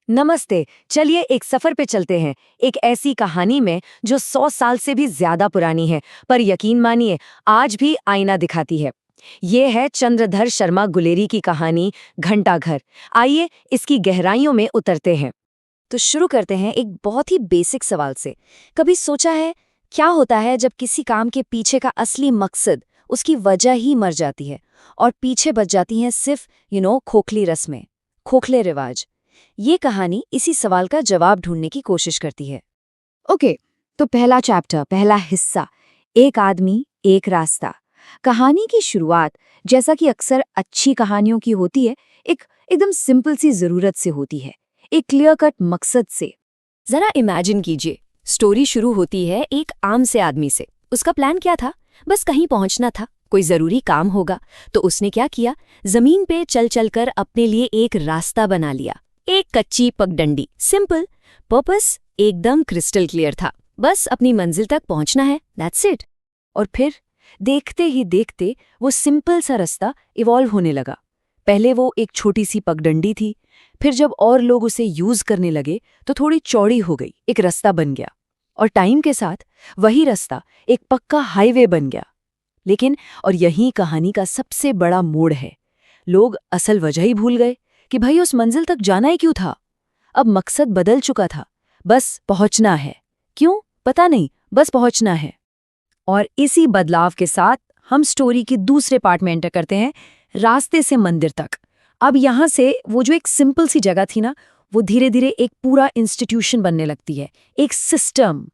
नमस्ते। चलिए एक सफर पे चलते हैं, एक ऐसी कहानी में जो 100 साल से भी ज्यादा पुरानी है, पर यकीन मानिए आज भी आईना दिखाती है। ये है चंद्रधर शर्मा गुलेरी की कहानी घंटाघर। आइए इसकी गहराइयों में उतरते हैं। तो शुरू करते हैं एक बहुत ही बेसिक सवाल से। कभी सोचा है क्या होता है जब किसी काम के पीछे का असली मकसद, उसकी वजह ही मर जाती है और पीछे बच जाती हैं सिर्फ खोखली रस्में, खोखले रिवाज। ये कहानी इसी सवाल का जवाब ढूंढने की कोशिश करती है। ओके, तो पहला चैप्टर, पहला हिस्सा, एक आदमी एक रास्ता। कहानी की शुरुआत, जैसा कि अक्सर अच्छी कहानियों की होती है, एक एकदम सिंपल सी जरूरत से होती है, एक क्लियर कट मकसद से। जरा इमेजिन कीजिए, स्टोरी शुरू होती है एक आम से आदमी से। उसका प्लान क्या था? बस कहीं पहुंचना था, कोई जरूरी काम होगा। तो उसने क्या किया? जमीन पे चल चल कर अपने लिए एक रास्ता बना लिया, एक कच्ची पगडंडी। सिंपल, पर्पस एकदम क्रिस्टल क्लियर था, बस अपनी मंजिल तक पहुंचना है, दैट्स इट। और फिर देखते ही देखते वो सिंपल सा रास्ता इवॉल्व होने लगा। पहले वो एक छोटी सी पगडंडी थी, फिर जब और लोग उसे यूज करने लगे तो थोड़ी चौड़ी हो गई, एक रास्ता बन गया। और टाइम के साथ वही रास्ता एक पक्का हाईवे बन गया। लेकिन और यही कहानी का सबसे बड़ा मोड़ है, लोग असल वजह ही भूल गए कि भाई उस मंजिल तक जाना ही क्यों था। अब मकसद बदल चुका था, बस पहुंचना है। क्यों पता नहीं, बस पहुंचना है। और इसी बदलाव के साथ हम स्टोरी के दूसरे पार्ट में एंटर करते हैं, रास्ते से मंदिर तक। अब यहाँ से वो जो एक सिंपल सी जगह थी ना, वो धीरे धीरे एक पूरा इंस्टीट्यूशन बनने लगती है, एक सिस्टम।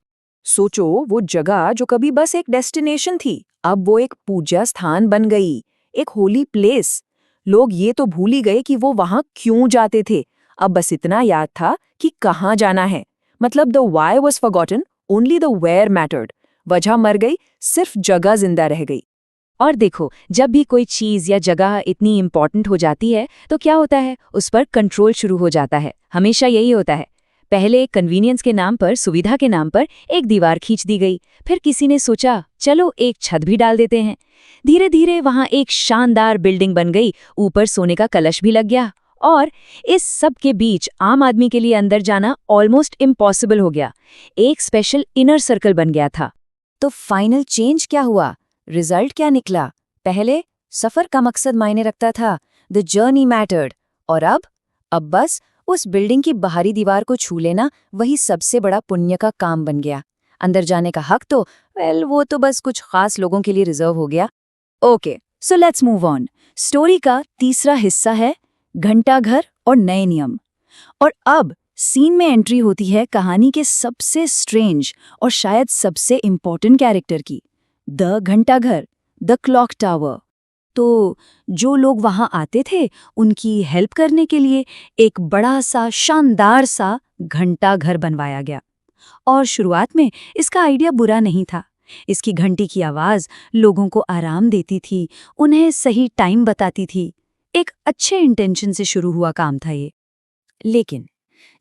सोचो, वो जगह जो कभी बस एक डेस्टिनेशन थी, अब वो एक पूजा स्थान बन गई, एक होली प्लेस। लोग ये तो भूल ही गए कि वो वहां क्यों जाते थे, अब बस इतना याद था कि कहाँ जाना है। मतलब the why was forgotten, only the where mattered. वजह मर गई, सिर्फ जगह जिंदा रह गई। और देखो, जब भी कोई चीज या जगह इतनी इंपॉर्टेंट हो जाती है तो क्या होता है, उस पर कंट्रोल शुरू हो जाता है। हमेशा यही होता है। पहले कन्वीनियंस के नाम पर, सुविधा के नाम पर एक दीवार खींच दी गई, फिर किसी ने सोचा चलो एक छत भी डाल देते हैं। धीरे धीरे वहां एक शानदार बिल्डिंग बन गई, ऊपर सोने का कलश भी लग गया। और इस सब के बीच आम आदमी के लिए अंदर जाना ऑलमोस्ट इम्पॉसिबल हो गया। एक स्पेशल इनर सर्कल बन गया था। तो फाइनल चेंज क्या हुआ? रिजल्ट क्या निकला? पहले सफर का मकसद मायने रखता था, द जर्नी मैटर्ड। और अब बस उस बिल्डिंग की बाहरी दीवार को छू लेना वही सबसे बड़ा पुण्य का काम बन गया। अंदर जाने का हक तो वो तो बस कुछ खास लोगों के लिए रिजर्व हो गया। Okay, so let's move on. Story का तीसरा हिस्सा है घंटाघर और नए नियम। और अब सीन में एंट्री होती है कहानी के सबसे स्ट्रेंज और शायद सबसे इम्पोर्टेंट कैरेक्टर की, the Ghantaghar, the clock tower. तो जो लोग वहां आते थे उनकी हेल्प करने के लिए एक बड़ा सा शानदार सा घंटाघर बनवाया गया। और शुरुआत में इसका आइडिया बुरा नहीं था। इसकी घंटी की आवाज लोगों को आराम देती थी, उन्हें सही टाइम बताती थी। एक अच्छे इंटेंशन से शुरू हुआ काम था ये। लेकिन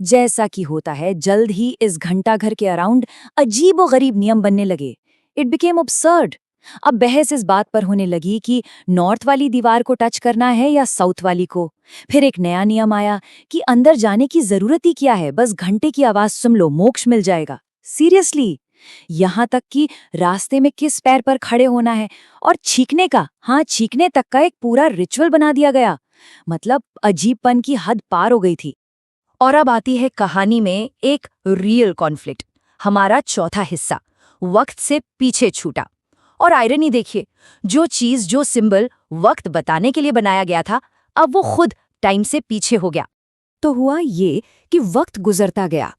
जैसा कि होता है, जल्द ही इस घंटाघर के अराउंड अजीबोगरीब नियम बनने लगे। It became absurd. अब बहस इस बात पर होने लगी कि नॉर्थ वाली दीवार को टच करना है या साउथ वाली को। फिर एक नया नियम आया कि अंदर जाने की जरूरत ही क्या है, बस घंटे की आवाज सुन लो, मोक्ष मिल जाएगा। सीरियसली, यहाँ तक कि रास्ते में किस पैर पर खड़े होना है और छींकने का, हाँ छींकने तक का एक पूरा रिचुअल बना दिया गया। मतलब अजीबपन की हद पार हो गई थी। और अब आती है कहानी में एक रियल कॉन्फ्लिक्ट, हमारा चौथा हिस्सा, वक्त से पीछे छूटा। और आयरनी देखिए, जो चीज, जो सिंबल वक्त बताने के लिए बनाया गया था, अब वो खुद टाइम से पीछे हो गया। तो हुआ ये कि वक्त गुजरता गया,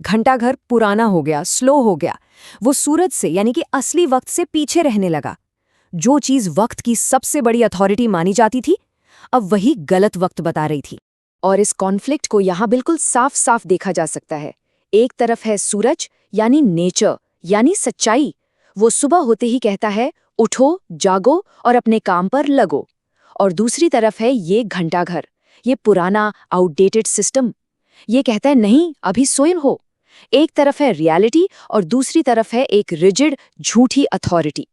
घंटाघर पुराना हो गया, स्लो हो गया। वो सूरज से यानी कि असली वक्त से पीछे रहने लगा। जो चीज वक्त की सबसे बड़ी अथॉरिटी मानी जाती थी, अब वही गलत वक्त बता रही थी। और इस कॉन्फ्लिक्ट को यहाँ बिल्कुल साफ साफ देखा जा सकता है। एक तरफ है सूरज यानी नेचर, यानी सच्चाई। वो सुबह होते ही कहता है उठो, जागो और अपने काम पर लगो। और दूसरी तरफ है ये घंटाघर, ये पुराना आउटडेटेड सिस्टम। ये कहता है नहीं, अभी सोए हो। एक तरफ है रियलिटी और दूसरी तरफ है एक रिजिड, झूठी अथॉरिटी।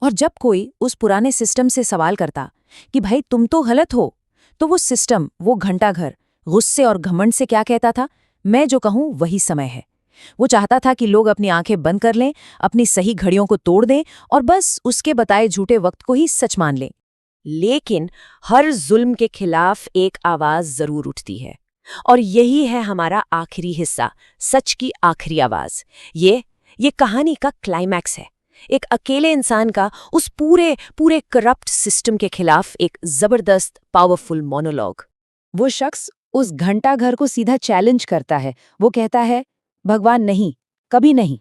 और जब कोई उस पुराने सिस्टम से सवाल करता कि भाई तुम तो गलत हो, तो वो सिस्टम, वो घंटाघर गुस्से और घमंड से क्या कहता था, मैं जो कहूं वही समय है। वो चाहता था कि लोग अपनी आंखें बंद कर लें, अपनी सही घड़ियों को तोड़ दें और बस उसके बताए झूठे वक्त को ही सच मान लें। लेकिन हर जुल्म के खिलाफ एक आवाज जरूर उठती है, और यही है हमारा आखिरी हिस्सा, सच की आखिरी आवाज। ये कहानी का क्लाइमैक्स है, एक अकेले इंसान का उस पूरे पूरे करप्ट सिस्टम के खिलाफ एक जबरदस्त पावरफुल मोनोलॉग। वो शख्स उस घंटाघर को सीधा चैलेंज करता है। वो कहता है, भगवान नहीं, कभी नहीं।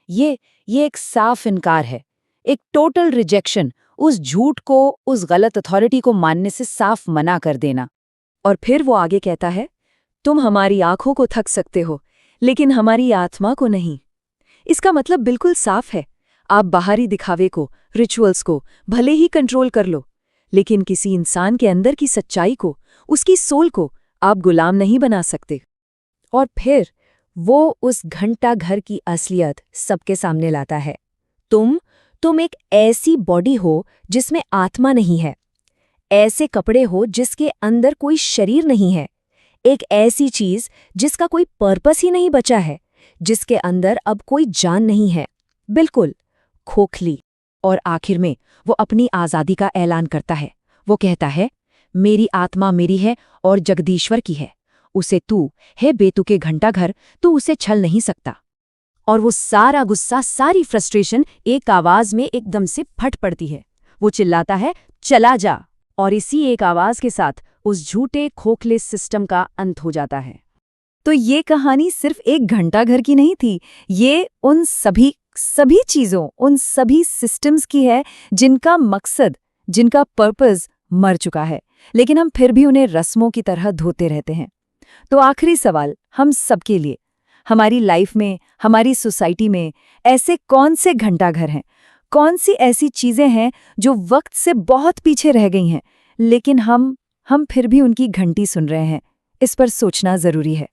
ये एक साफ इनकार है, एक टोटल रिजेक्शन, उस झूठ को, उस गलत अथॉरिटी को मानने से साफ मना कर देना। और फिर वो आगे कहता है, तुम हमारी आंखों को थक सकते हो, लेकिन हमारी आत्मा को नहीं। इसका मतलब बिल्कुल साफ है, आप बाहरी दिखावे को, रिचुअल्स को भले ही कंट्रोल कर लो, लेकिन किसी इंसान के अंदर की सच्चाई को, उसकी सोल को आप गुलाम नहीं बना सकते। और फिर वो उस घंटा घर की असलियत सबके सामने लाता है। तुम एक ऐसी बॉडी हो जिसमें आत्मा नहीं है, ऐसे कपड़े हो जिसके अंदर कोई शरीर नहीं है, एक ऐसी चीज जिसका कोई पर्पस ही नहीं बचा है, जिसके अंदर अब कोई जान नहीं है, बिल्कुल खोखली। और आखिर में वो अपनी आज़ादी का ऐलान करता है। वो कहता है, मेरी आत्मा मेरी है और जगदीश्वर की है, उसे तू है बेतुके घंटाघर, तू उसे छल नहीं सकता। और वो सारा गुस्सा, सारी फ्रस्ट्रेशन एक आवाज में एकदम से फट पड़ती है। वो चिल्लाता है, चला जा। और इसी एक आवाज के साथ उस झूठे खोखले सिस्टम का अंत हो जाता है। तो ये कहानी सिर्फ एक घंटाघर की नहीं थी, ये उन सभी चीजों, उन सभी सिस्टम्स की है जिनका मकसद, जिनका पर्पस मर चुका है, लेकिन हम फिर भी उन्हें रस्मों की तरह धोते रहते हैं। तो आखिरी सवाल हम सबके लिए, हमारी लाइफ में, हमारी सोसाइटी में ऐसे कौन से घंटाघर हैं, कौन सी ऐसी चीजें हैं जो वक्त से बहुत पीछे रह गई हैं, लेकिन हम फिर भी उनकी घंटी सुन रहे हैं? इस पर सोचना जरूरी है।